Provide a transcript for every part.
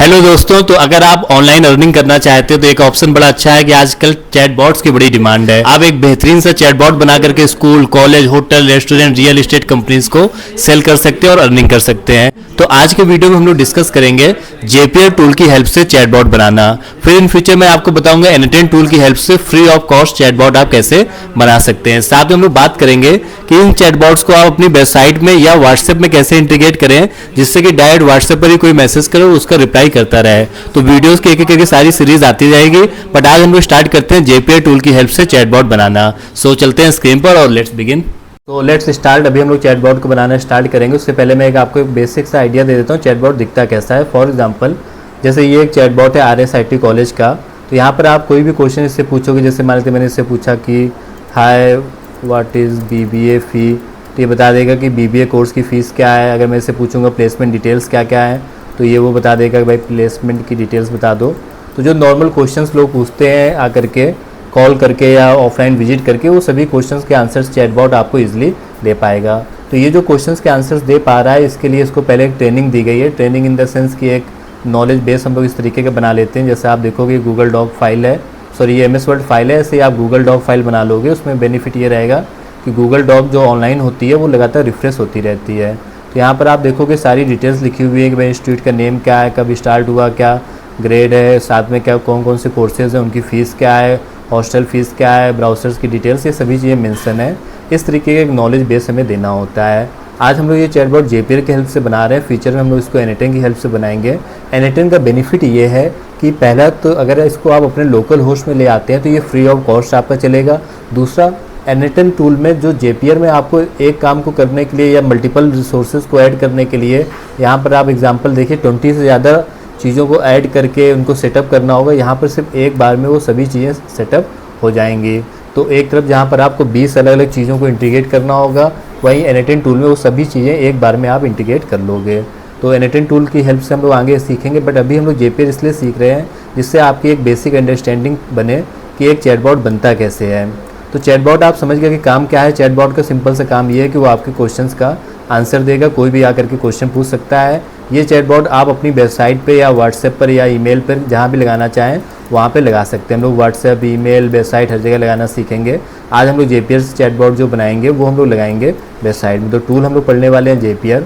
Hello दोस्तों, तो अगर आप ऑनलाइन अर्निंग करना चाहते हो तो एक ऑप्शन बड़ा अच्छा है कि आजकल चैटबॉट्स की बड़ी डिमांड है। आप एक बेहतरीन सा चैटबॉट बना करके school, college, hotel, restaurant, real estate companies को सेल कर सकते हैं और अर्निंग कर सकते हैं। तो आज के वीडियो में हम लोग डिस्कस करेंगे जेपियर टूल की हेल्प से चैटबॉट बनाना। फिर इन फ्यूचर में आपको बताऊंगा एनिटेन टूल की हेल्प से फ्री ऑफ कॉस्ट चैटबॉट आप कैसे बना सकते हैं। साथ में हम लोग बात करेंगे कि इन चैटबॉट्स को आप अपनी वेबसाइट में या व्हाट्सएप में कैसे इंटीग्रेट करें जिससे कि डायरेक्ट व्हाट्सएप पर ही कोई मैसेज करो उसका रिप्लाई करता रहे। तो वीडियोस की एक एक सारी सीरीज आती जाएगी, बट आज हम लोग स्टार्ट करते हैं जेपीआई टूल की हेल्प से चैटबॉट बनाना। सो चलते हैं स्क्रीन पर और लेट्स बिगिन। तो लेट्स स्टार्ट। अभी हम लोग चैटबॉट को बनाना स्टार्ट करेंगे। उससे पहले मैं आपको एक बेसिक सा आइडिया दे देता हूँ चैटबॉट दिखता कैसा है। फॉर एग्जांपल जैसे ये एक चैटबॉट है RSIT कॉलेज का। तो यहाँ पर आप कोई भी क्वेश्चन इससे पूछोगे, जैसे मान लीजिए मैंने इससे पूछा कि हाय व्हाट इज़ BBA फ़ी, तो ये बता देगा कि BBA कोर्स की फ़ीस क्या है। अगर मैं इससे पूछूंगा प्लेसमेंट डिटेल्स क्या क्या है तो ये वो बता देगा कि भाई प्लेसमेंट की डिटेल्स बता दो। तो जो नॉर्मल क्वेश्चंस लोग पूछते हैं आकर के कॉल करके या ऑफलाइन विजिट करके, वो सभी क्वेश्चंस के आंसर्स चैटबॉट आपको इजीली दे पाएगा। तो ये जो क्वेश्चंस के आंसर्स दे पा रहा है इसके लिए इसको पहले एक ट्रेनिंग दी गई है। ट्रेनिंग इन द सेंस कि एक नॉलेज बेस हम लोग इस तरीके का बना लेते हैं। जैसे आप देखोगे गूगल डॉक फाइल है, सॉरी ये MS वर्ड फाइल है, ऐसे ही आप गूगल डॉक फाइल बना लोगे। उसमें बेनिफिट ये रहेगा कि गूगल डॉक जो ऑनलाइन होती है वो लगातार रिफ्रेश होती रहती है। तो यहाँ पर आप देखोगे सारी डिटेल्स लिखी हुई है कि भाई इंस्टीट्यूट का नेम क्या है, कब स्टार्ट हुआ, क्या ग्रेड है, साथ में क्या कौन कौन से कोर्सेज हैं, उनकी फ़ीस क्या है, हॉस्टल फ़ीस क्या है, ब्राउज़र्स की डिटेल्स, ये सभी चीज़ें मेंशन है। इस तरीके का एक नॉलेज बेस हमें देना होता है। आज हम लोग ये चैटबॉट जेपीआई की हेल्प से बना रहे हैं। फ्यूचर में हम लोग इसको एनिटेन की हेल्प से बनाएंगे। एनिटेन का बेनिफिट ये है कि पहला तो अगर इसको आप अपने लोकल होस्ट में ले आते हैं तो ये फ्री ऑफ कॉस्ट आपका चलेगा। दूसरा, एनिटेन टूल में जो जेपीआई में आपको एक काम को करने के लिए या मल्टीपल रिसोर्सेज को ऐड करने के लिए, यहाँ पर आप एग्जांपल देखिए 20 से ज़्यादा चीज़ों को ऐड करके उनको सेटअप करना होगा। यहाँ पर सिर्फ एक बार में वो सभी चीज़ें सेटअप हो जाएंगी। तो एक तरफ जहाँ पर आपको 20 अलग अलग चीज़ों को इंटीग्रेट करना होगा, वहीं एनिटेन टूल में वो सभी चीज़ें एक बार में आप इंटीग्रेट कर लोगे। तो एनिटेन टूल की हेल्प से हम लोग आगे सीखेंगे, बट अभी हम लोग जेपीआई इसलिए सीख रहे हैं जिससे आपकी एक बेसिक अंडरस्टैंडिंग बने कि एक चैटबॉट बनता कैसे है। तो चैटबॉट आप समझ गए कि काम क्या है। चैटबॉट का सिंपल सा काम ये है कि वो आपके क्वेश्चंस का आंसर देगा। कोई भी आकर के क्वेश्चन पूछ सकता है। ये चैटबॉट आप अपनी वेबसाइट पे या व्हाट्सएप पर या ईमेल पर जहाँ भी लगाना चाहें वहाँ पे लगा सकते हैं। हम लोग व्हाट्सएप, ईमेल, वेबसाइट हर जगह लगाना सीखेंगे। आज हम लोग जेपीआई चैटबॉट जो बनाएंगे वो हम लोग लगाएंगे वेबसाइट में। तो टूल हम लोग पढ़ने वाले हैं जेपीआई।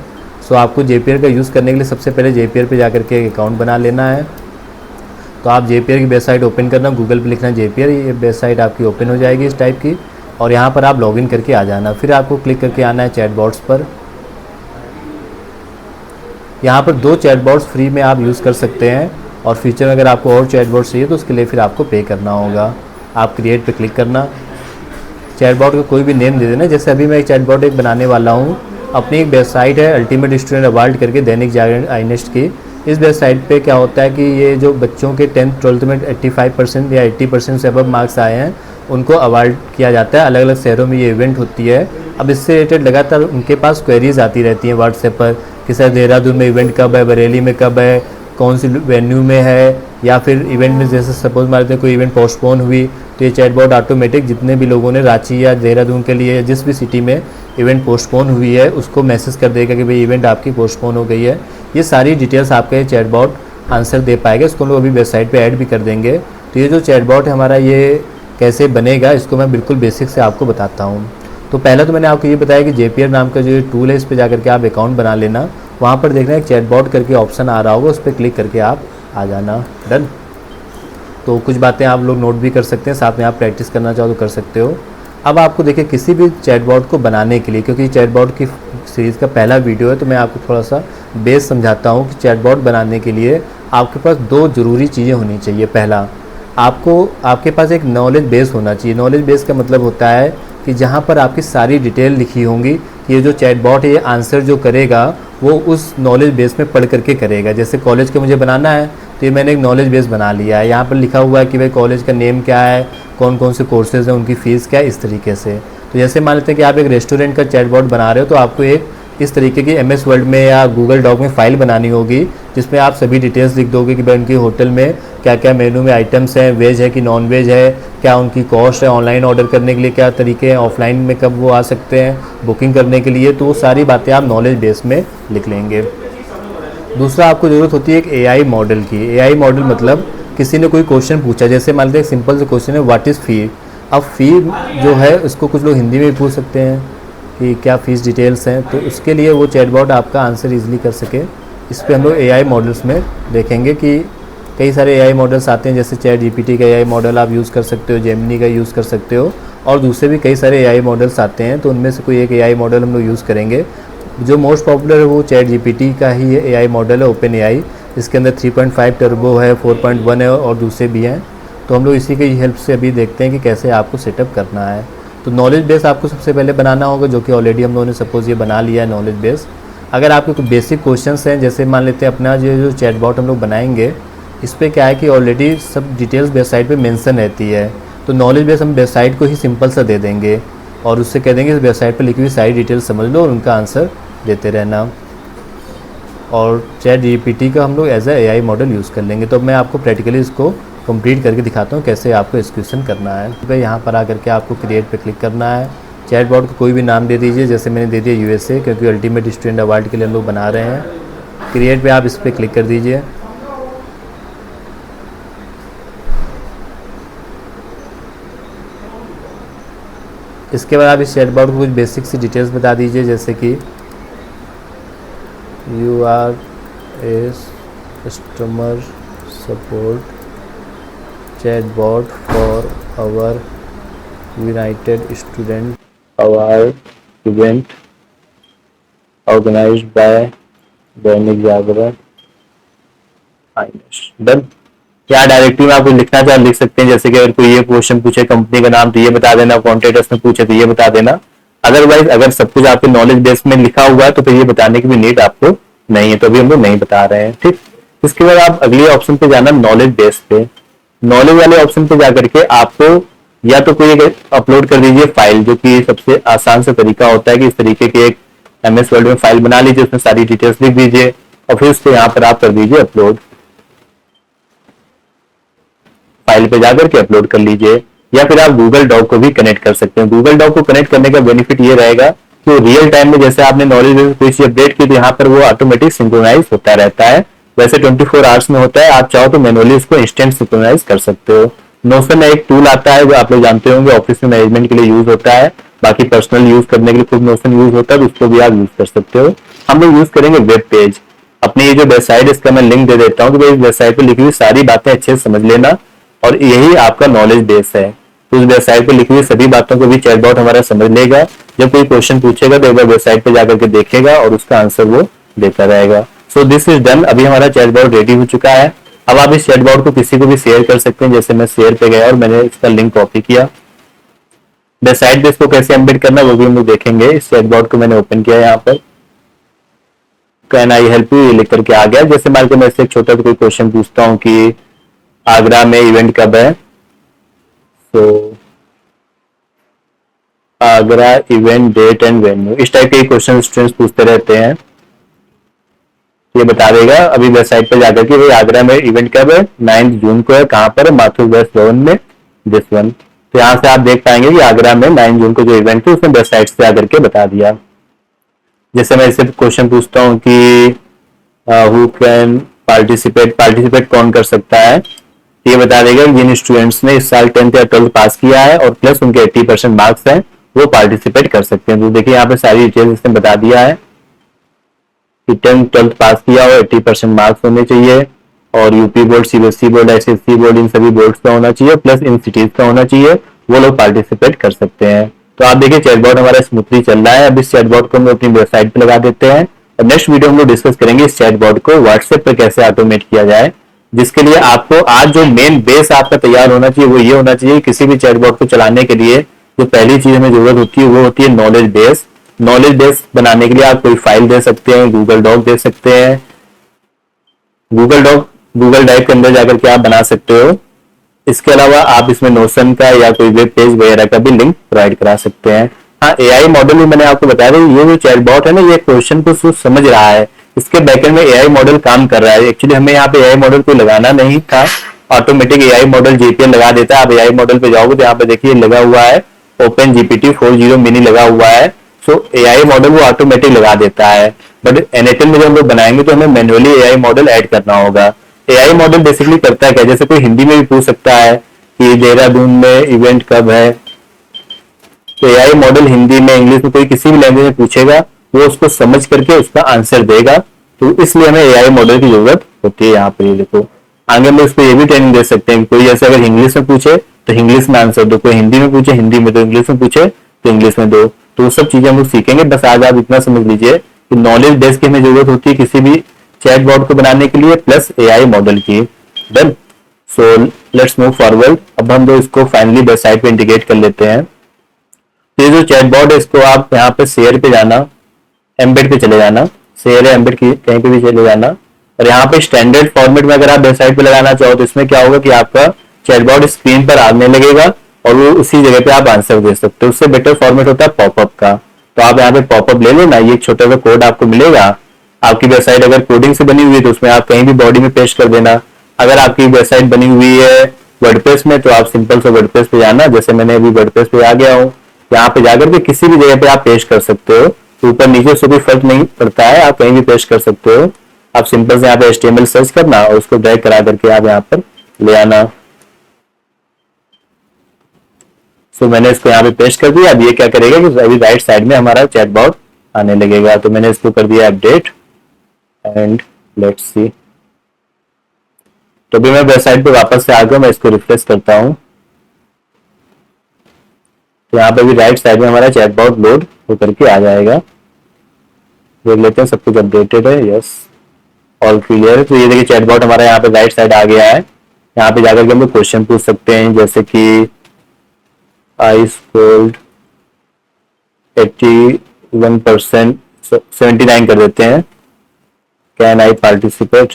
सो आपको जेपीआई का यूज़ करने के लिए सबसे पहले जेपीआई पे जाकर के एक अकाउंट बना लेना है। तो आप जेपीआई की वेबसाइट ओपन करना, गूगल पे लिखना जेपीआई, ये वेबसाइट आपकी ओपन हो जाएगी इस टाइप की। और यहाँ पर आप लॉगिन करके आ जाना। फिर आपको क्लिक करके आना है चैटबॉट्स पर। यहाँ पर 2 चैटबॉट्स फ्री में आप यूज़ कर सकते हैं और फ्यूचर में अगर आपको और चैटबॉट चाहिए तो उसके लिए फिर आपको पे करना होगा। आप क्रिएट पे क्लिक करना, चैटबॉट का कोई भी नेम दे देना। जैसे अभी मैं एक चैटबॉट एक बनाने वाला हूँ। अपनी एक वेबसाइट है अल्टीमेट स्टूडेंट अवार्ड करके, दैनिक जागरण INEST की। इस वेबसाइट पे क्या होता है कि ये जो बच्चों के 10th 12th में 85% या 80% से अबव मार्क्स आए हैं उनको अवार्ड किया जाता है। अलग अलग शहरों में ये इवेंट होती है। अब इससे रिलेटेड लगातार उनके पास क्वेरीज आती रहती हैं व्हाट्सएप पर कि सर देहरादून में इवेंट कब है, बरेली में कब है, कौन सी वेन्यू में है, या फिर इवेंट में जैसे सपोज मान लेते हैं कोई इवेंट पोस्टपोन हुई तो ये चैटबॉट ऑटोमेटिक जितने भी लोगों ने रांची या देहरादून के लिए जिस भी सिटी में इवेंट पोस्टपोन हुई है उसको मैसेज कर देगा कि भाई इवेंट आपकी पोस्टपोन हो गई है। ये सारी डिटेल्स आपका ये चैटबॉट आंसर दे पाएगा। इसको हम लोग अभी वेबसाइट पे ऐड भी कर देंगे। तो ये जो चैटबॉट है हमारा ये कैसे बनेगा इसको मैं बिल्कुल बेसिक से आपको बताता हूँ। तो पहला तो मैंने आपको ये बताया कि जेपीआई नाम का जो ये टूल है इस पर जाकर के आप अकाउंट बना लेना। वहाँ पर देखना एक चैटबॉट करके ऑप्शन आ रहा होगा, उस पर क्लिक करके आप आ जाना। डन। तो कुछ बातें आप लोग नोट भी कर सकते हैं, साथ में आप प्रैक्टिस करना चाहो तो कर सकते हो। अब आपको देखिए किसी भी चैटबॉट को बनाने के लिए, क्योंकि चैटबॉट की सीरीज़ का पहला वीडियो है तो मैं आपको थोड़ा सा बेस समझाता हूँ कि चैटबॉट बनाने के लिए आपके पास 2 ज़रूरी चीज़ें होनी चाहिए। पहला, आपके पास एक नॉलेज बेस होना चाहिए। नॉलेज बेस का मतलब होता है कि जहाँ पर आपकी सारी डिटेल लिखी होंगी कि ये जो चैटबॉट है ये आंसर जो करेगा वो उस नॉलेज बेस में पढ़ करके करेगा। जैसे कॉलेज का मुझे बनाना है तो ये मैंने एक नॉलेज बेस बना लिया है। यहाँ पर लिखा हुआ है कि भाई कॉलेज का नेम क्या है, कौन कौन से कोर्सेज हैं, उनकी फ़ीस क्या है, इस तरीके से। तो जैसे मान लेते हैं कि आप एक रेस्टोरेंट का चैटबॉट बना रहे हो तो आपको एक इस तरीके की MS वर्ड में या गूगल डॉक में फ़ाइल बनानी होगी जिसमें आप सभी डिटेल्स लिख दोगे कि भाई उनकी होटल में क्या क्या मेनू में आइटम्स हैं, वेज है कि नॉन वेज है, क्या उनकी कॉस्ट है, ऑनलाइन ऑर्डर करने के लिए क्या तरीके हैं, ऑफलाइन में कब वो आ सकते हैं बुकिंग करने के लिए। तो वो सारी बातें आप नॉलेज बेस में लिख लेंगे। दूसरा आपको ज़रूरत होती है एक एआई मॉडल की। एआई मॉडल मतलब किसी ने कोई क्वेश्चन पूछा, जैसे मान लीजिए सिंपल से क्वेश्चन है व्हाट इज़ फ़ी। अब फ़ी जो है उसको कुछ लोग हिंदी में भी पूछ सकते हैं कि क्या फ़ीस डिटेल्स हैं, तो उसके लिए वो चैटबॉट आपका आंसर ईजिली कर सके, इस पर हम लोग एआई मॉडल्स में देखेंगे कि कई सारे एआई मॉडल्स आते हैं, जैसे चैट जीपीटी का एआई मॉडल आप यूज़ कर सकते हो, जेमिनी का यूज़ कर सकते हो, और दूसरे भी कई सारे एआई मॉडल्स आते हैं। तो उनमें से कोई एक एआई मॉडल हम लोग यूज़ करेंगे। जो मोस्ट पॉपुलर है वो चैट जीपीटी का ही एआई मॉडल है, ओपन एआई। इसके अंदर 3.5 टर्बो है, 4.1 है और दूसरे भी हैं। तो हम लोग इसी की हेल्प से अभी देखते हैं कि कैसे आपको सेटअप करना है। तो नॉलेज बेस आपको सबसे पहले बनाना होगा, जो कि ऑलरेडी हम लोगों ने सपोज़ ये बना लिया है नॉलेज बेस। अगर आपके कुछ बेसिक क्वेश्चंस हैं, जैसे मान लेते हैं अपना जो चैटबॉट हम लोग बनाएंगे, इस पर क्या है कि ऑलरेडी सब डिटेल्स वेबसाइट पे मेंशन रहती है। तो नॉलेज बेस हम वेबसाइट को ही सिंपल सा दे देंगे और उससे कह देंगे इस वेबसाइट पर लिखी हुई सारी डिटेल्स समझ लो और उनका आंसर देते रहना। और चैट जीपीटी का हम लोग as a AI model use कर लेंगे। तो मैं आपको प्रैक्टिकली इसको कंप्लीट करके दिखाता हूँ कैसे आपको एक्सक्यूशन करना है। तो यहाँ पर आकर के आपको क्रिएट पे क्लिक करना है। चैटबॉट को कोई भी नाम दे दीजिए, जैसे मैंने दे दिया यूएसए, क्योंकि अल्टीमेट स्टूडेंट अवार्ड के लिए हम लोग बना रहे हैं। क्रिएट पे आप इस पर क्लिक कर दीजिए। इसके बाद आप इस चैटबॉट को कुछ बेसिक सी डिटेल्स बता दीजिए, जैसे कि you are a customer support chatbot for our United student award event organised by Dainik Jagran. Done. क्या डायरेक्टली में आप लिखना चाहे लिख सकते हैं, जैसे कि अगर कोई ये क्वेश्चन पूछे कंपनी का नाम तो ये बता देना, कॉन्टेक्ट में पूछे तो ये बता देना। अदरवाइज अगर सब कुछ आपके नॉलेज बेस में लिखा हुआ है तो फिर ये बताने की भी नीड आपको नहीं है, तो अभी हम लोग नहीं बता रहे हैं। ठीक, इसके बाद आप अगले ऑप्शन पे जाना, नॉलेज बेस पे। नॉलेज वाले ऑप्शन पे जाकर के आपको या तो कोई अपलोड कर दीजिए फाइल, जो कि सबसे आसान से तरीका होता है कि इस तरीके की एक एमएस वर्ड में फाइल बना लीजिए, उसमें सारी डिटेल्स लिख दीजिए और फिर उसको यहाँ पर आप कर दीजिए अपलोड। फाइल पे जाकर के अपलोड कर लीजिए, या फिर आप गूगल डॉक को भी कनेक्ट कर सकते हैं। गूगल डॉक को कनेक्ट करने का बेनिफिट ये रहेगा कि रियल टाइम में जैसे आपने नॉलेज बेस कोई चीज अपडेट की तो यहाँ पर वो ऑटोमेटिक सिंक्रोनाइज होता रहता है। वैसे 24 आवर्स में होता है, आप चाहो तो मैनुअली उसको इंस्टेंट सिंक्रोनाइज कर सकते हो। नोशन एक टूल आता है जो आप लोग जानते होंगे, ऑफिस में मैनेजमेंट के लिए यूज होता है, बाकी पर्सनल यूज करने के लिए खुद नोशन यूज होता है, तो उसको भी आप यूज कर सकते हो। हम लोग यूज करेंगे वेब पेज। अपनी ये जो वेबसाइट इसका मैं लिंक दे देता हूँ, तो इस वेबसाइट पे लिखी हुई सारी बातें अच्छे से समझ लेना और यही आपका नॉलेज बेस है। तो उस वेबसाइट पे लिखी हुई सभी बातों को भी चैटबॉट हमारा समझ लेगा। जब कोई क्वेश्चन पूछेगा तो एक बार वेबसाइट पे जाकर के देखेगा और उसका आंसर वो देता रहेगा। So this is done. अभी हमारा चैटबॉट रेडी हो चुका है। अब आप इस चैटबॉट को किसी को भी शेयर कर सकते हैं, जैसे मैं शेयर पे गया और मैंने इसका लिंक कॉपी किया। वेबसाइट पे इसको कैसे एम्बेड करना वो भी हम लोग देखेंगे। इस चैटबॉट को मैंने ओपन किया यहाँ पर, कैन आई हेल्प यू, ये लिख करके आ गया। जैसे मान के मैं इससे एक छोटा कोई क्वेश्चन पूछता हूँ कि आगरा में इवेंट कब है, तो Agra event date and venue, इस टाइप के क्वेश्चन स्टूडेंट्स पूछते रहते हैं, ये बता देगा। अभी वेबसाइट पर जाकर के भाई आगरा में इवेंट कब है, 9 जून को है, कहाँ पर है, माथुर वेस्ट भवन में, दिस वन। तो यहाँ से आप देख पाएंगे कि आगरा में 9 जून को जो इवेंट है उसने वेबसाइट से आकर के बता दिया। जैसे मैं इससे क्वेश्चन पूछता हूँ कि हु कैन पार्टिसिपेट कौन कर सकता है, ये बता देगा जिन स्टूडेंट्स ने इस साल 10th या 12th पास किया है और प्लस उनके 80% मार्क्स हैं वो पार्टिसिपेट कर सकते हैं। तो देखिए यहाँ पे सारी डिटेल्स इसने बता दिया है कि 10th 12th पास किया और 80% मार्क्स होने चाहिए और UP board, CBSE board, SSC board, इन सभी बोर्ड्स का होना चाहिए, प्लस इन सिटीज का होना चाहिए, वो लोग पार्टिसिपेट कर सकते हैं। तो आप देखिए चैटबॉट हमारा स्मूथली चल रहा है। अब इस चैटबॉट को हम अपनी वेबसाइट पे लगा देते हैं और नेक्स्ट वीडियो हम लोग डिस्कस करेंगे इस चैटबॉट को व्हाट्सएप पे कैसे ऑटोमेट किया जाए, जिसके लिए आपको आज जो मेन बेस आपका तैयार होना चाहिए वो ये होना चाहिए। किसी भी चैटबॉट को चलाने के लिए जो पहली चीज हमें जरूरत होती है वो होती है नॉलेज बेस। नॉलेज बेस बनाने के लिए आप कोई फाइल दे सकते हैं, गूगल डॉक दे सकते हैं, गूगल डॉक गूगल ड्राइव के अंदर जाकर के आप बना सकते हो। इसके अलावा आप इसमें नोशन का या कोई वेब पेज वगैरह का भी लिंक प्रोवाइड करा सकते हैं। हाँ, एआई मॉडल भी मैंने आपको बताया था, ये जो चैटबॉट है ना ये क्वेश्चन को समझ रहा है, इसके बैकएंड में एआई मॉडल काम कर रहा है। एक्चुअली हमें यहाँ पे एआई मॉडल को लगाना नहीं था, ऑटोमेटिक एआई मॉडल जीपीएल लगा देता है। आप एआई मॉडल पे जाओगे तो यहाँ पे देखिए लगा हुआ है ओपन जीपीटी 4.0 मिनी लगा हुआ है। सो एआई मॉडल वो ऑटोमेटिक लगा देता है। बट एनएटएल में जब हम लोग बनाएंगे तो हमें मैन्युअली एआई मॉडल ऐड करना होगा। एआई मॉडल बेसिकली करता है क्या, जैसे कोई हिंदी में भी पूछ सकता है कि देहरादून में इवेंट कब है, तो एआई मॉडल हिंदी में, इंग्लिश में, कोई किसी भी लैंग्वेज में पूछेगा, वो उसको समझ करके उसका आंसर देगा। तो इसलिए हमें एआई मॉडल की जरूरत होती है यहाँ पे। ये देखो, आगे हम उसको ये भी ट्रेनिंग दे सकते हैं, कोई जैसे अगर इंग्लिश में पूछे तो इंग्लिश में आंसर दो, कोई हिंदी में पूछे हिंदी में दो, इंग्लिश में पूछे तो इंग्लिश में दो। तो वो सब चीजें हम लोग सीखेंगे। बस आज आप इतना समझ लीजिए कि नॉलेज बेस की हमें जरूरत होती है किसी भी चैटबॉट को बनाने के लिए, प्लस एआई मॉडल की। Done. So let's move forward. अब हम लोग इसको फाइनली वेबसाइट पे इंटीग्रेट कर लेते हैं। ये जो चैटबॉट है इसको आप यहाँ पे शेयर पे जाना, एम्बेड पे चले जाना, शेयर है एम्बेड की कहीं पे भी चले जाना, और यहाँ पे स्टैंडर्ड फॉर्मेट में अगर आप वेबसाइट पे लगाना चाहो तो इसमें क्या होगा कि आपका चैटबॉट स्क्रीन पर आने लगेगा और वो उसी जगह पे आप आंसर दे सकते हो। उससे बेटर फॉर्मेट होता है पॉपअप का। तो आप यहाँ पे पॉपअप ले लेना, ये एक छोटा सा कोड आपको मिलेगा। आपकी वेबसाइट अगर कोडिंग से बनी हुई है तो उसमें आप कहीं भी बॉडी में पेस्ट कर देना। अगर आपकी वेबसाइट बनी हुई है वर्डप्रेस में तो आप सिंपल से वर्डप्रेस पे जाना, जैसे मैंने अभी वर्डप्रेस पे आ गया हूँ। यहाँ पे जाकर के किसी भी जगह पे आप पेस्ट कर सकते हो, ऊपर नीचे से कोई फर्क नहीं पड़ता है, आप कहीं भी पेस्ट कर सकते हो। आप सिंपल से यहाँ पे HTML सर्च करना और उसको ड्रैग करा करके आप यहाँ पर ले आना। सो मैंने इसको यहाँ पे पेस्ट कर दिया। अब ये क्या करेगा कि अभी राइट साइड में हमारा चैटबॉट आने लगेगा। तो मैंने इसको कर दिया अपडेट एंड लेट्स सी। तो अभी मैं वेबसाइट पे वापस से आ गया, मैं इसको रिफ्रेश करता हूँ। तो यहाँ पे भी राइट साइड में हमारा चैटबॉट लोड होकर के आ जाएगा। देख लेते हैं सब कुछ अपडेटेड है, यस ऑल क्लियर। तो ये देखिए चैटबॉट हमारा यहाँ पे राइट साइड आ गया है। यहाँ पे जाकर के हम लोग क्वेश्चन पूछ सकते हैं, जैसे कि आई स्कोर्ड 81%, 79 कर देते हैं। कैन आई पार्टिसिपेट,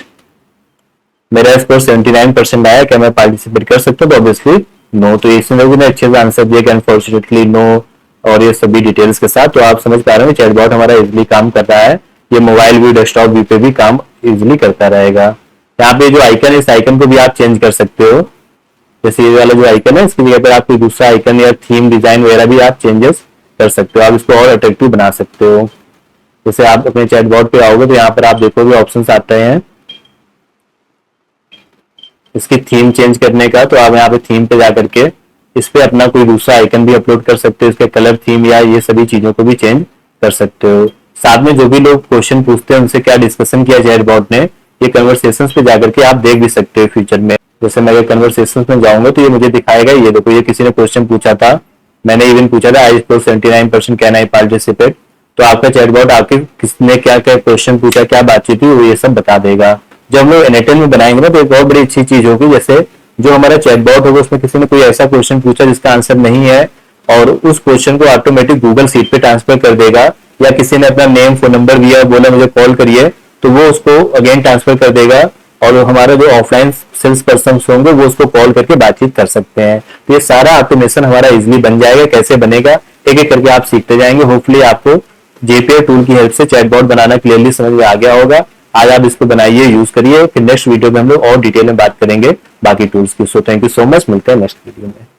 मेरा स्कोर 79% आया, क्या मैं पार्टिसिपेट कर सकता हूँ? तो ऑब्वियसली नो। तो इसमें लोगों ने अच्छे से आंसर दिया कि अनफॉर्चुनेटली नो, और ये सभी डिटेल्स के साथ। तो आप समझ पा रहे हो चैटबॉट हमारा इजीली काम कर रहा है। ये मोबाइल व्यू, डेस्कटॉप व्यू पे भी काम इजीली करता रहेगा। यहाँ पे जो आइकन है, इस आइकन को भी आप चेंज कर सकते हो। जैसे ये वाला जो आइकन है, इसकी जगह पर आप कोई दूसरा आइकन या थीम डिजाइन वगैरह भी आप चेंजेस कर सकते हो। आप इसको और अट्रैक्टिव बना सकते हो। जैसे आप अपने चैटबॉट पे आओगे तो यहाँ पर आप देखोगे ऑप्शन आते हैं इसकी थीम चेंज करने का। तो आप यहाँ पे थीम पे जाकर के इस पे अपना कोई दूसरा आइकन भी अपलोड कर सकते हो, इसके कलर, थीम या ये सभी चीजों को भी चेंज कर सकते हो। साथ में जो भी लोग क्वेश्चन पूछते हैं उनसे क्या डिस्कशन किया चैटबॉट ने, ये कन्वर्सेशंस पे जाकर के आप देख भी सकते हो फ्यूचर में। जैसे मैं अगर कन्वर्सेशंस में जाऊंगा तो ये मुझे दिखाएगा, ये देखो ये किसी ने क्वेश्चन पूछा था, मैंने इवन पूछा था I score 79%, can I participate. तो आपका चैटबॉट आपके किसने क्या क्या क्वेश्चन पूछा, क्या बातचीत हुई, वो ये सब बता देगा। जब हम लोग एनएटएल में बनाएंगे ना तो एक बहुत बड़ी अच्छी चीज होगी, जैसे जो हमारा चैटबॉट होगा उसमें किसी ने कोई ऐसा क्वेश्चन पूछा जिसका आंसर नहीं है, और उस क्वेश्चन को ऑटोमेटिक गूगल सीट पे ट्रांसफर कर देगा, या किसी ने अपना नेम, फोन नंबर दिया, बोला मुझे कॉल करिए, तो वो उसको अगेन ट्रांसफर कर देगा, और हमारे जो ऑफलाइन सेल्स पर्सन होंगे वो उसको कॉल करके बातचीत कर सकते हैं। तो ये सारा ऑटोमेशन हमारा इजिली बन जाएगा। कैसे बनेगा एक एक करके आप सीखते जाएंगे। होपफुली आपको जेपीआई टूल की हेल्प से चैटबॉट बनाना क्लियरली समझ में आ गया होगा। आज आप इसको बनाइए, यूज करिए। फिर नेक्स्ट वीडियो में हम लोग और डिटेल में बात करेंगे बाकी टूल्स की। So thank you so much, मिलते हैं नेक्स्ट वीडियो में।